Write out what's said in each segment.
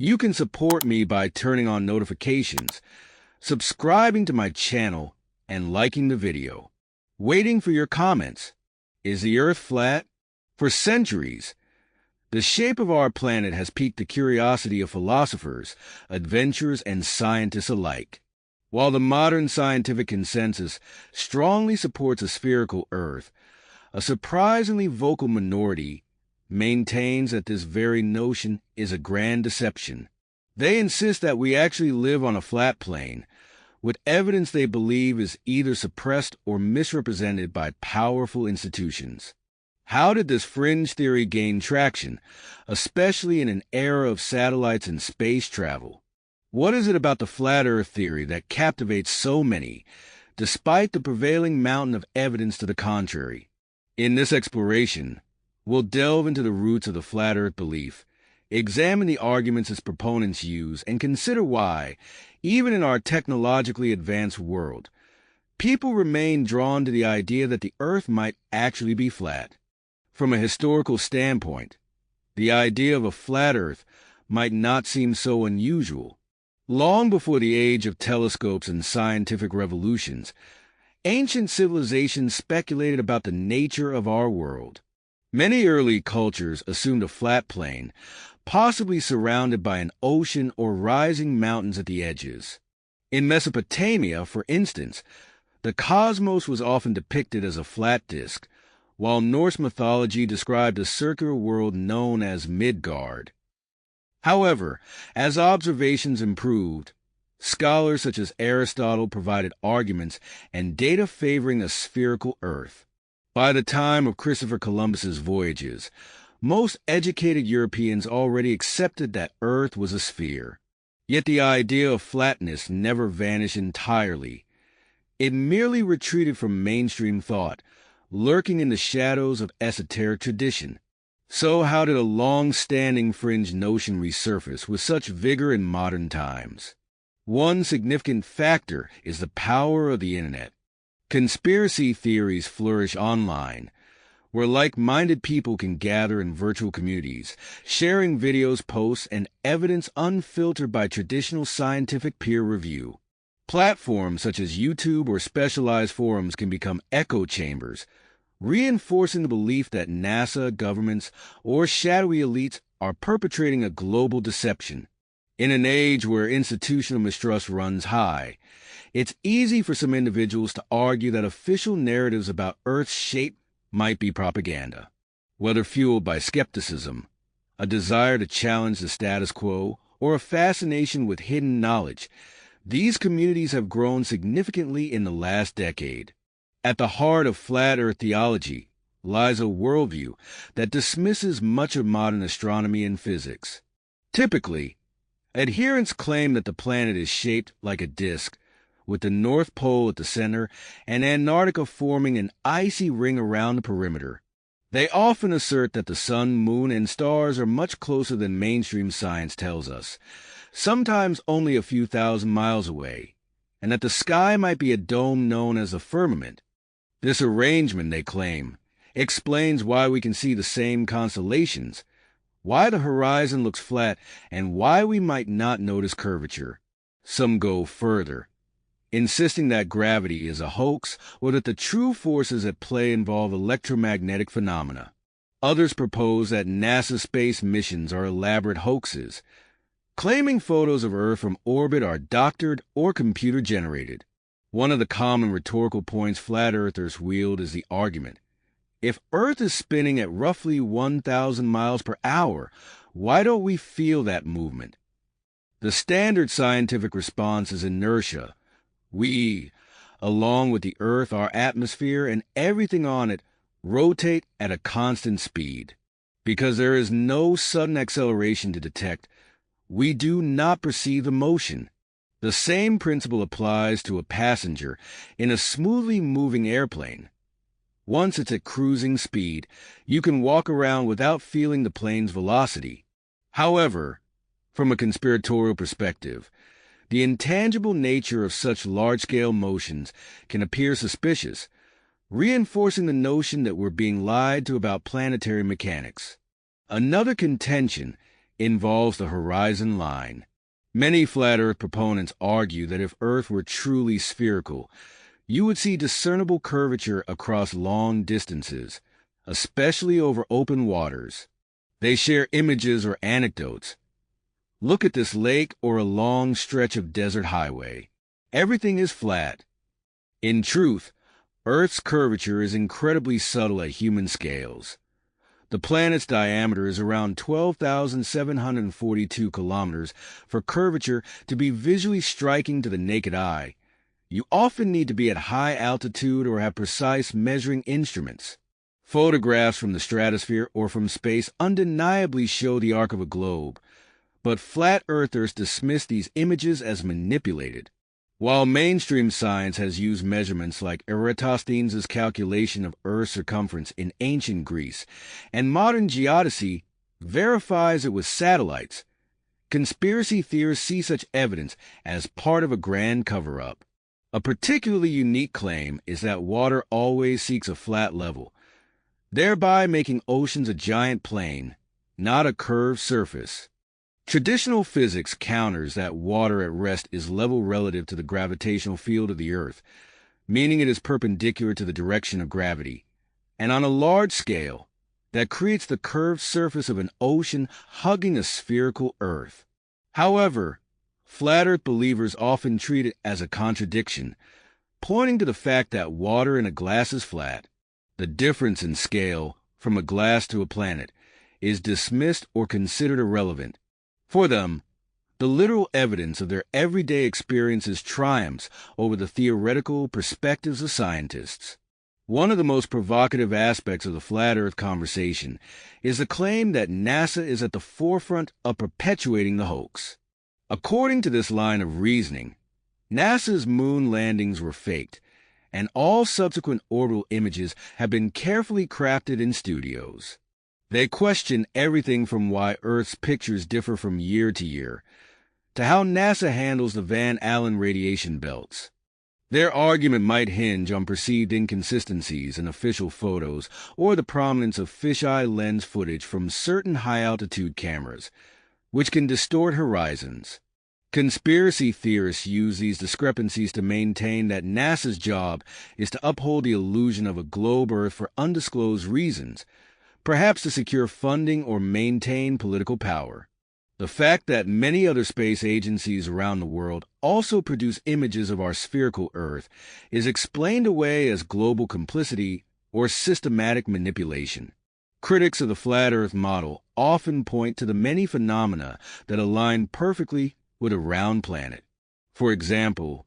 You can support me by turning on notifications, subscribing to my channel, and liking the video. Waiting for your comments. Is the Earth flat? For centuries, the shape of our planet has piqued the curiosity of philosophers, adventurers, and scientists alike. While the modern scientific consensus strongly supports a spherical Earth, a surprisingly vocal minority maintains that this very notion is a grand deception. They insist that we actually live on a flat plane, with evidence they believe is either suppressed or misrepresented by powerful institutions. How did this fringe theory gain traction, especially in an era of satellites and space travel? What is it about the flat Earth theory that captivates so many, despite the prevailing mountain of evidence to the contrary? In this exploration, we'll delve into the roots of the flat Earth belief, examine the arguments its proponents use, and consider why, even in our technologically advanced world, people remain drawn to the idea that the Earth might actually be flat. From a historical standpoint, the idea of a flat Earth might not seem so unusual. Long before the age of telescopes and scientific revolutions, ancient civilizations speculated about the nature of our world. Many early cultures assumed a flat plane, possibly surrounded by an ocean or rising mountains at the edges. In Mesopotamia, for instance, the cosmos was often depicted as a flat disk, while Norse mythology described a circular world known as Midgard. However, as observations improved, scholars such as Aristotle provided arguments and data favoring a spherical Earth. By the time of Christopher Columbus's voyages, most educated Europeans already accepted that Earth was a sphere. Yet the idea of flatness never vanished entirely. It merely retreated from mainstream thought, lurking in the shadows of esoteric tradition. So how did a long-standing fringe notion resurface with such vigor in modern times? One significant factor is the power of the internet. Conspiracy theories flourish online, where like-minded people can gather in virtual communities, sharing videos, posts, and evidence unfiltered by traditional scientific peer review. Platforms such as YouTube or specialized forums can become echo chambers, reinforcing the belief that NASA, governments, or shadowy elites are perpetrating a global deception. In an age where institutional mistrust runs high, it's easy for some individuals to argue that official narratives about Earth's shape might be propaganda. Whether fueled by skepticism, a desire to challenge the status quo, or a fascination with hidden knowledge, these communities have grown significantly in the last decade. At the heart of flat Earth theology lies a worldview that dismisses much of modern astronomy and physics. Typically, adherents claim that the planet is shaped like a disk, with the North Pole at the center and Antarctica forming an icy ring around the perimeter. They often assert that the sun, moon, and stars are much closer than mainstream science tells us, sometimes only a few thousand miles away, and that the sky might be a dome known as a firmament. This arrangement, they claim, explains why we can see the same constellations, why the horizon looks flat, and why we might not notice curvature. Some go further, insisting that gravity is a hoax or that the true forces at play involve electromagnetic phenomena. Others propose that NASA space missions are elaborate hoaxes, claiming photos of Earth from orbit are doctored or computer-generated. One of the common rhetorical points flat earthers wield is the argument: if Earth is spinning at roughly 1,000 miles per hour, why don't we feel that movement? The standard scientific response is inertia. We, along with the Earth, our atmosphere, and everything on it, rotate at a constant speed. Because there is no sudden acceleration to detect, we do not perceive the motion. The same principle applies to a passenger in a smoothly moving airplane. Once it's at cruising speed, you can walk around without feeling the plane's velocity. However, from a conspiratorial perspective, the intangible nature of such large-scale motions can appear suspicious, reinforcing the notion that we're being lied to about planetary mechanics. Another contention involves the horizon line. Many flat Earth proponents argue that if Earth were truly spherical, you would see discernible curvature across long distances, especially over open waters. They share images or anecdotes. Look at this lake or a long stretch of desert highway. Everything is flat. In truth, Earth's curvature is incredibly subtle at human scales. The planet's diameter is around 12,742 kilometers. For curvature to be visually striking to the naked eye, you often need to be at high altitude or have precise measuring instruments. Photographs from the stratosphere or from space undeniably show the arc of a globe, but flat earthers dismiss these images as manipulated. While mainstream science has used measurements like Eratosthenes' calculation of Earth's circumference in ancient Greece, and modern geodesy verifies it with satellites, conspiracy theorists see such evidence as part of a grand cover-up. A particularly unique claim is that water always seeks a flat level, thereby making oceans a giant plane, not a curved surface. Traditional physics counters that water at rest is level relative to the gravitational field of the Earth, meaning it is perpendicular to the direction of gravity, and on a large scale, that creates the curved surface of an ocean hugging a spherical Earth. However, flat Earth believers often treat it as a contradiction, pointing to the fact that water in a glass is flat. The difference in scale from a glass to a planet is dismissed or considered irrelevant. For them, the literal evidence of their everyday experiences triumphs over the theoretical perspectives of scientists. One of the most provocative aspects of the flat Earth conversation is the claim that NASA is at the forefront of perpetuating the hoax. According to this line of reasoning, NASA's moon landings were faked, and all subsequent orbital images have been carefully crafted in studios. They question everything from why Earth's pictures differ from year to year, to how NASA handles the Van Allen radiation belts. Their argument might hinge on perceived inconsistencies in official photos or the prominence of fisheye lens footage from certain high-altitude cameras, which can distort horizons. Conspiracy theorists use these discrepancies to maintain that NASA's job is to uphold the illusion of a globe Earth for undisclosed reasons, perhaps to secure funding or maintain political power. The fact that many other space agencies around the world also produce images of our spherical Earth is explained away as global complicity or systematic manipulation. Critics of the flat Earth model often point to the many phenomena that align perfectly with a round planet. For example,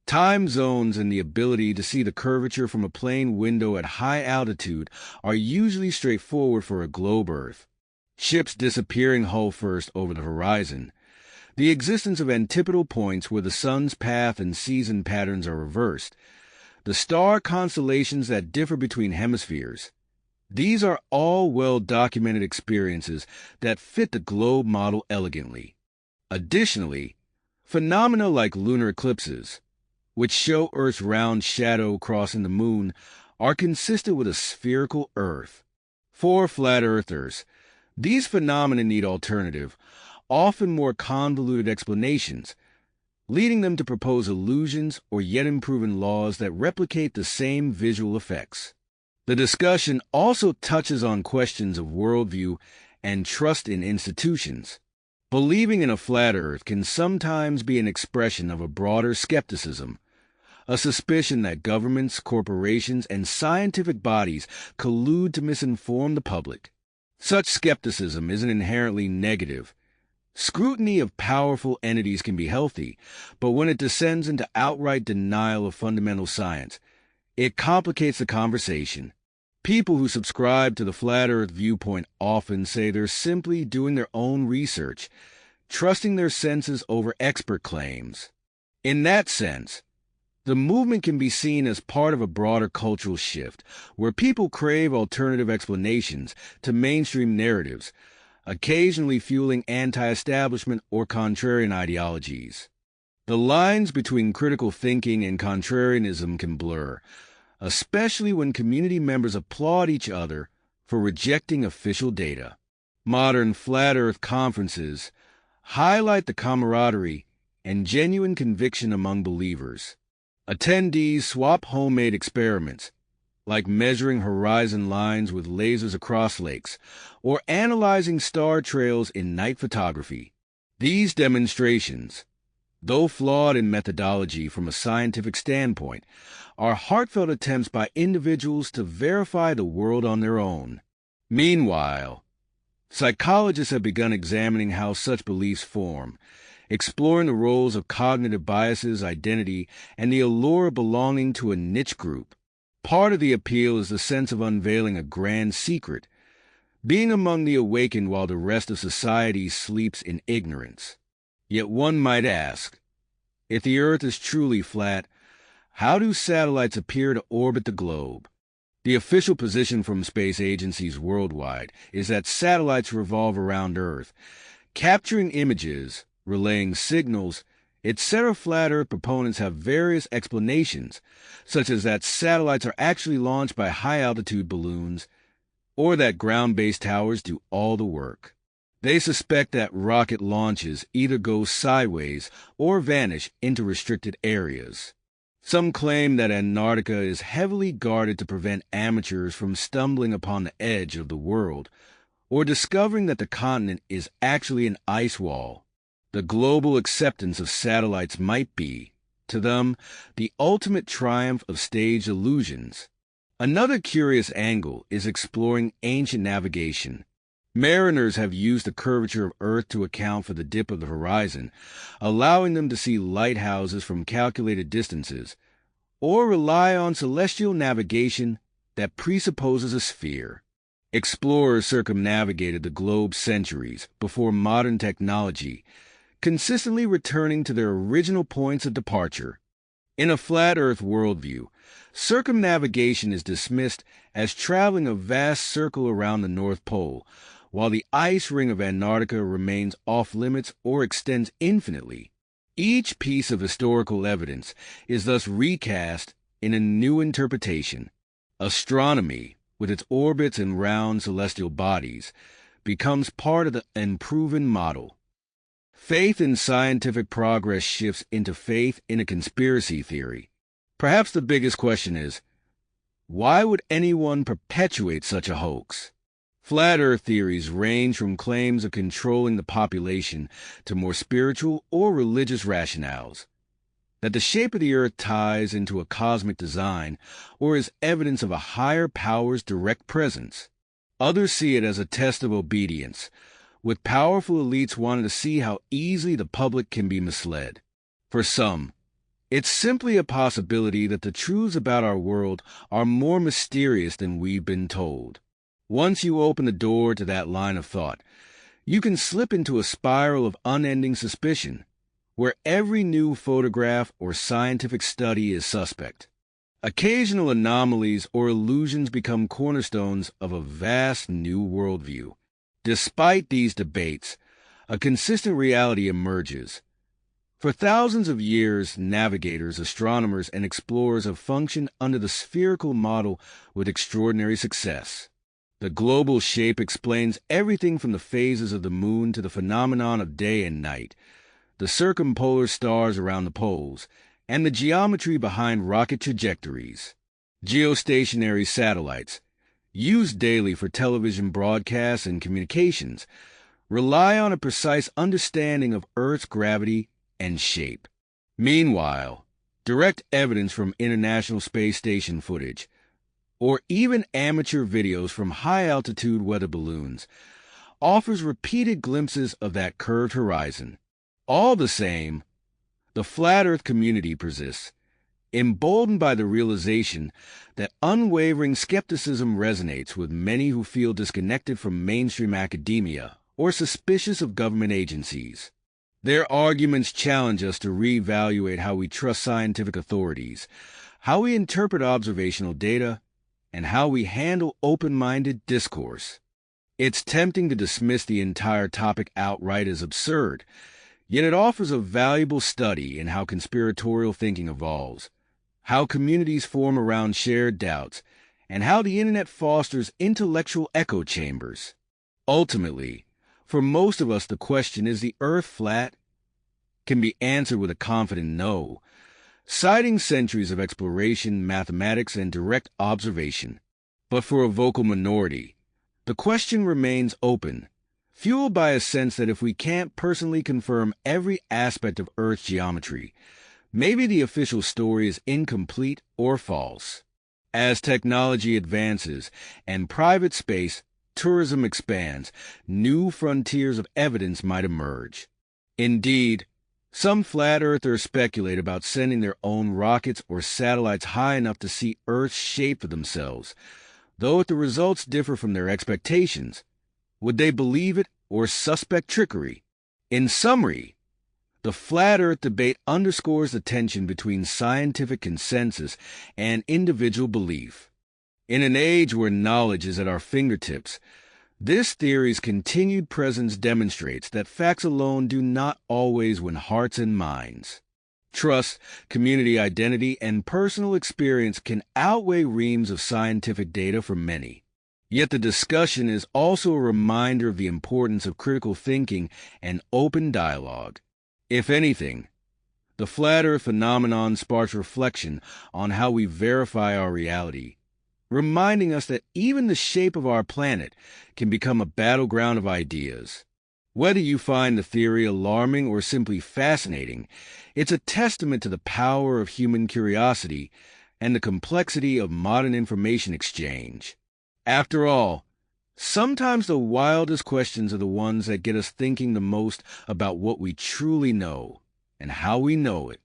time zones and the ability to see the curvature from a plane window at high altitude are usually straightforward for a globe Earth. Ships disappearing hull first over the horizon, the existence of antipodal points where the sun's path and season patterns are reversed, the star constellations that differ between hemispheres. These are all well-documented experiences that fit the globe model elegantly. Additionally, phenomena like lunar eclipses, which show Earth's round shadow crossing the moon, are consistent with a spherical Earth. For flat earthers, these phenomena need alternative, often more convoluted explanations, leading them to propose illusions or yet unproven laws that replicate the same visual effects. The discussion also touches on questions of worldview and trust in institutions. Believing in a flat Earth can sometimes be an expression of a broader skepticism, a suspicion that governments, corporations, and scientific bodies collude to misinform the public. Such skepticism isn't inherently negative. Scrutiny of powerful entities can be healthy, but when it descends into outright denial of fundamental science, it complicates the conversation. People who subscribe to the flat Earth viewpoint often say they're simply doing their own research, trusting their senses over expert claims. In that sense, the movement can be seen as part of a broader cultural shift, where people crave alternative explanations to mainstream narratives, occasionally fueling anti-establishment or contrarian ideologies. The lines between critical thinking and contrarianism can blur, especially when community members applaud each other for rejecting official data. Modern flat Earth conferences highlight the camaraderie and genuine conviction among believers. Attendees swap homemade experiments, like measuring horizon lines with lasers across lakes or analyzing star trails in night photography. These demonstrations, though flawed in methodology from a scientific standpoint, are heartfelt attempts by individuals to verify the world on their own. Meanwhile, psychologists have begun examining how such beliefs form, exploring the roles of cognitive biases, identity, and the allure of belonging to a niche group. Part of the appeal is the sense of unveiling a grand secret, being among the awakened while the rest of society sleeps in ignorance. Yet one might ask, if the Earth is truly flat, how do satellites appear to orbit the globe? The official position from space agencies worldwide is that satellites revolve around Earth, capturing images, relaying signals, etc. Flat Earth proponents have various explanations, such as that satellites are actually launched by high-altitude balloons, or that ground-based towers do all the work. They suspect that rocket launches either go sideways or vanish into restricted areas. Some claim that Antarctica is heavily guarded to prevent amateurs from stumbling upon the edge of the world, or discovering that the continent is actually an ice wall. The global acceptance of satellites might be, to them, the ultimate triumph of staged illusions. Another curious angle is exploring ancient navigation. Mariners have used the curvature of Earth to account for the dip of the horizon, allowing them to see lighthouses from calculated distances, or rely on celestial navigation that presupposes a sphere. Explorers circumnavigated the globe centuries before modern technology, consistently returning to their original points of departure. In a flat Earth worldview, circumnavigation is dismissed as traveling a vast circle around the North Pole, while the ice ring of Antarctica remains off-limits or extends infinitely. Each piece of historical evidence is thus recast in a new interpretation. Astronomy, with its orbits and round celestial bodies, becomes part of the unproven model. Faith in scientific progress shifts into faith in a conspiracy theory. Perhaps the biggest question is, why would anyone perpetuate such a hoax? Flat Earth theories range from claims of controlling the population to more spiritual or religious rationales. That the shape of the Earth ties into a cosmic design or is evidence of a higher power's direct presence. Others see it as a test of obedience, with powerful elites wanting to see how easily the public can be misled. For some, it's simply a possibility that the truths about our world are more mysterious than we've been told. Once you open the door to that line of thought, you can slip into a spiral of unending suspicion, where every new photograph or scientific study is suspect. Occasional anomalies or illusions become cornerstones of a vast new worldview. Despite these debates, a consistent reality emerges. For thousands of years, navigators, astronomers, and explorers have functioned under the spherical model with extraordinary success. The global shape explains everything from the phases of the moon to the phenomenon of day and night, the circumpolar stars around the poles, and the geometry behind rocket trajectories. Geostationary satellites, used daily for television broadcasts and communications, rely on a precise understanding of Earth's gravity and shape. Meanwhile, direct evidence from International Space Station footage, or even amateur videos from high-altitude weather balloons, offers repeated glimpses of that curved horizon. All the same, the flat Earth community persists, emboldened by the realization that unwavering skepticism resonates with many who feel disconnected from mainstream academia or suspicious of government agencies. Their arguments challenge us to reevaluate how we trust scientific authorities, how we interpret observational data, and how we handle open-minded discourse. It's tempting to dismiss the entire topic outright as absurd, yet it offers a valuable study in how conspiratorial thinking evolves, how communities form around shared doubts, and how the internet fosters intellectual echo chambers. Ultimately, for most of us, the question, is the Earth flat, can be answered with a confident no, citing centuries of exploration, mathematics, and direct observation. But for a vocal minority, the question remains open, fueled by a sense that if we can't personally confirm every aspect of Earth's geometry, maybe the official story is incomplete or false. As technology advances and private space tourism expands, new frontiers of evidence might emerge. Indeed, some flat earthers speculate about sending their own rockets or satellites high enough to see Earth's shape for themselves, though if the results differ from their expectations, would they believe it or suspect trickery? In summary, the flat Earth debate underscores the tension between scientific consensus and individual belief. In an age where knowledge is at our fingertips, this theory's continued presence demonstrates that facts alone do not always win hearts and minds. Trust, community identity, and personal experience can outweigh reams of scientific data for many. Yet the discussion is also a reminder of the importance of critical thinking and open dialogue. If anything, the flat Earth phenomenon sparks reflection on how we verify our reality, reminding us that even the shape of our planet can become a battleground of ideas. Whether you find the theory alarming or simply fascinating, it's a testament to the power of human curiosity and the complexity of modern information exchange. After all, sometimes the wildest questions are the ones that get us thinking the most about what we truly know and how we know it.